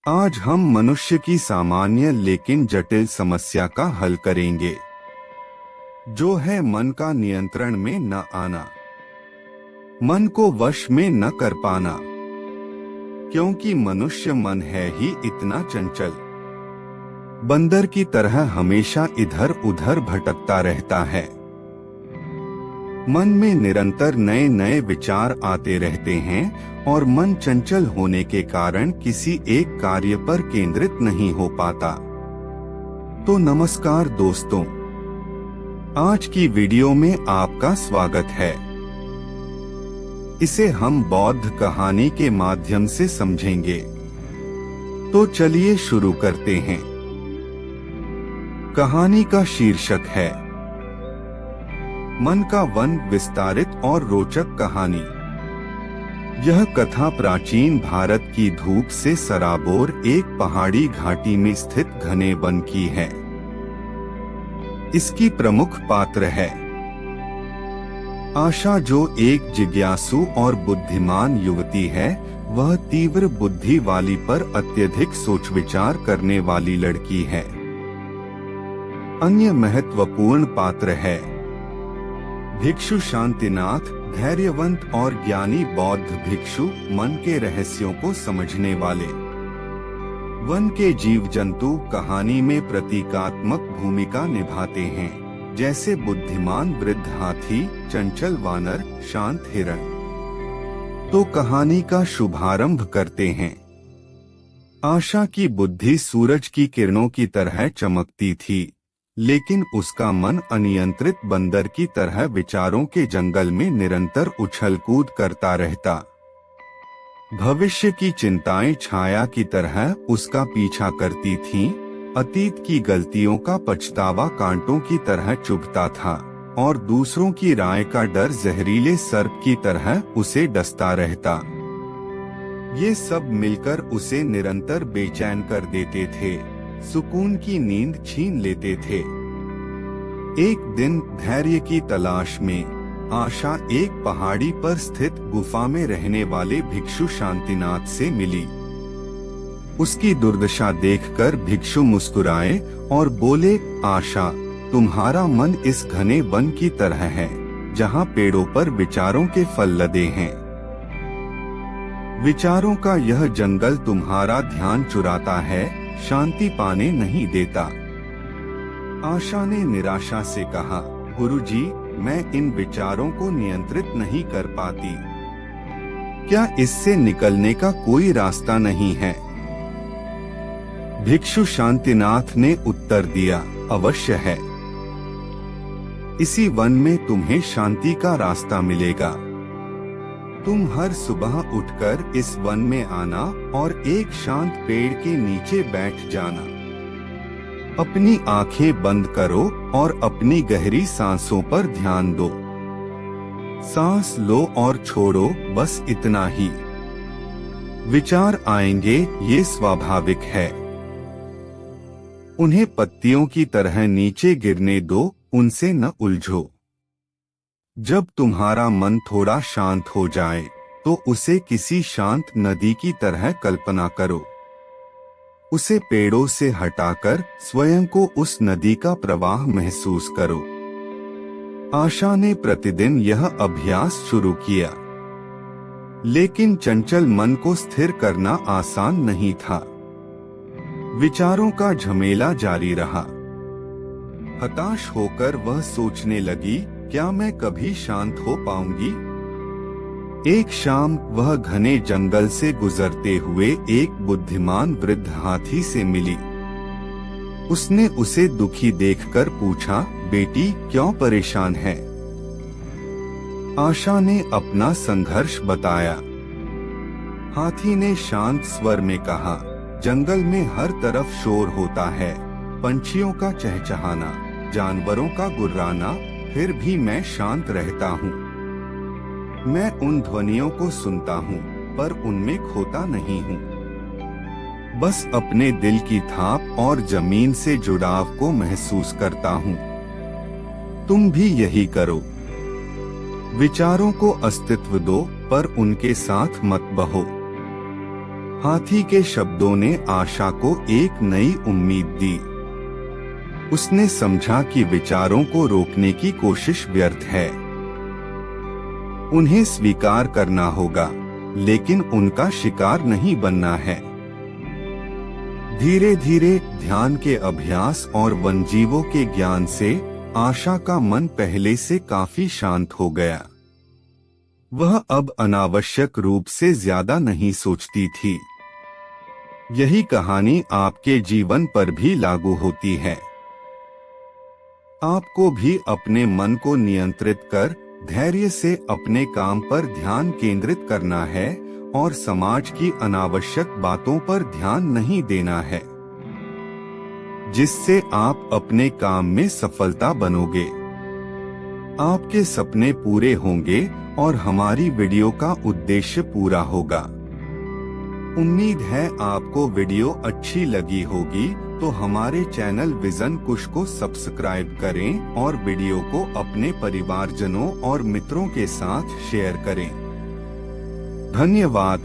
आज हम मनुष्य की सामान्य लेकिन जटिल समस्या का हल करेंगे, जो है मन का नियंत्रण में न आना, मन को वश में न कर पाना। क्योंकि मनुष्य मन है ही इतना चंचल, बंदर की तरह हमेशा इधर उधर भटकता रहता है। मन में निरंतर नए नए विचार आते रहते हैं और मन चंचल होने के कारण किसी एक कार्य पर केंद्रित नहीं हो पाता। तो नमस्कार दोस्तों, आज की वीडियो में आपका स्वागत है। इसे हम बौद्ध कहानी के माध्यम से समझेंगे। तो चलिए शुरू करते हैं। कहानी का शीर्षक है मन का वन, विस्तारित और रोचक कहानी। यह कथा प्राचीन भारत की धूप से सराबोर एक पहाड़ी घाटी में स्थित घने वन की है। इसकी प्रमुख पात्र है आशा, जो एक जिज्ञासु और बुद्धिमान युवती है। वह तीव्र बुद्धि वाली पर अत्यधिक सोच विचार करने वाली लड़की है। अन्य महत्वपूर्ण पात्र है भिक्षु शांतिनाथ, धैर्यवंत और ज्ञानी बौद्ध भिक्षु, मन के रहस्यों को समझने वाले। वन के जीव जंतु कहानी में प्रतीकात्मक भूमिका निभाते हैं, जैसे बुद्धिमान वृद्ध हाथी, चंचल वानर, शांत हिरण। तो कहानी का शुभारंभ करते हैं। आशा की बुद्धि सूरज की किरणों की तरह चमकती थी, लेकिन उसका मन अनियंत्रित बंदर की तरह विचारों के जंगल में निरंतर उछल कूद करता रहता। भविष्य की चिंताएं छाया की तरह उसका पीछा करती थीं। अतीत की गलतियों का पछतावा कांटों की तरह चुभता था और दूसरों की राय का डर जहरीले सर्प की तरह उसे डसता रहता। ये सब मिलकर उसे निरंतर बेचैन कर देते थे, सुकून की नींद छीन लेते थे। एक दिन धैर्य की तलाश में आशा एक पहाड़ी पर स्थित गुफा में रहने वाले भिक्षु शांतिनाथ से मिली। उसकी दुर्दशा देखकर भिक्षु मुस्कुराए और बोले, आशा, तुम्हारा मन इस घने वन की तरह है, जहाँ पेड़ों पर विचारों के फल लदे हैं। विचारों का यह जंगल तुम्हारा ध्यान चुराता है, शांति पाने नहीं देता। आशा ने निराशा से कहा, गुरुजी, मैं इन विचारों को नियंत्रित नहीं कर पाती। क्या इससे निकलने का कोई रास्ता नहीं है? भिक्षु शांतिनाथ ने उत्तर दिया, अवश्य है। इसी वन में तुम्हें शांति का रास्ता मिलेगा। तुम हर सुबह उठकर इस वन में आना और एक शांत पेड़ के नीचे बैठ जाना। अपनी आंखें बंद करो और अपनी गहरी सांसों पर ध्यान दो। सांस लो और छोड़ो, बस इतना ही। विचार आएंगे, ये स्वाभाविक है। उन्हें पत्तियों की तरह नीचे गिरने दो, उनसे न उलझो। जब तुम्हारा मन थोड़ा शांत हो जाए, तो उसे किसी शांत नदी की तरह कल्पना करो। उसे पेड़ों से हटाकर स्वयं को उस नदी का प्रवाह महसूस करो। आशा ने प्रतिदिन यह अभ्यास शुरू किया, लेकिन चंचल मन को स्थिर करना आसान नहीं था। विचारों का झमेला जारी रहा। हताश होकर वह सोचने लगी, क्या मैं कभी शांत हो पाऊंगी? एक शाम वह घने जंगल से गुजरते हुए एक बुद्धिमान वृद्ध हाथी से मिली। उसने उसे दुखी देखकर पूछा, बेटी, क्यों परेशान है? आशा ने अपना संघर्ष बताया। हाथी ने शांत स्वर में कहा, जंगल में हर तरफ शोर होता है, पंछियों का चहचहाना, जानवरों का गुर्राना, फिर भी मैं शांत रहता हूँ। मैं उन ध्वनियों को सुनता हूँ, पर उनमें खोता नहीं हूँ। बस अपने दिल की थाप और जमीन से जुड़ाव को महसूस करता हूँ। तुम भी यही करो। विचारों को अस्तित्व दो, पर उनके साथ मत बहो। हाथी के शब्दों ने आशा को एक नई उम्मीद दी। उसने समझा कि विचारों को रोकने की कोशिश व्यर्थ है। उन्हें स्वीकार करना होगा, लेकिन उनका शिकार नहीं बनना है। धीरे धीरे ध्यान के अभ्यास और वन्यजीवों के ज्ञान से आशा का मन पहले से काफी शांत हो गया। वह अब अनावश्यक रूप से ज्यादा नहीं सोचती थी। यही कहानी आपके जीवन पर भी लागू होती है। आपको भी अपने मन को नियंत्रित कर धैर्य से अपने काम पर ध्यान केंद्रित करना है और समाज की अनावश्यक बातों पर ध्यान नहीं देना है, जिससे आप अपने काम में सफलता बनोगे। आपके सपने पूरे होंगे और हमारी वीडियो का उद्देश्य पूरा होगा। उम्मीद है आपको वीडियो अच्छी लगी होगी, तो हमारे चैनल विजन कुश को सब्सक्राइब करें और वीडियो को अपने परिवारजनों और मित्रों के साथ शेयर करें। धन्यवाद।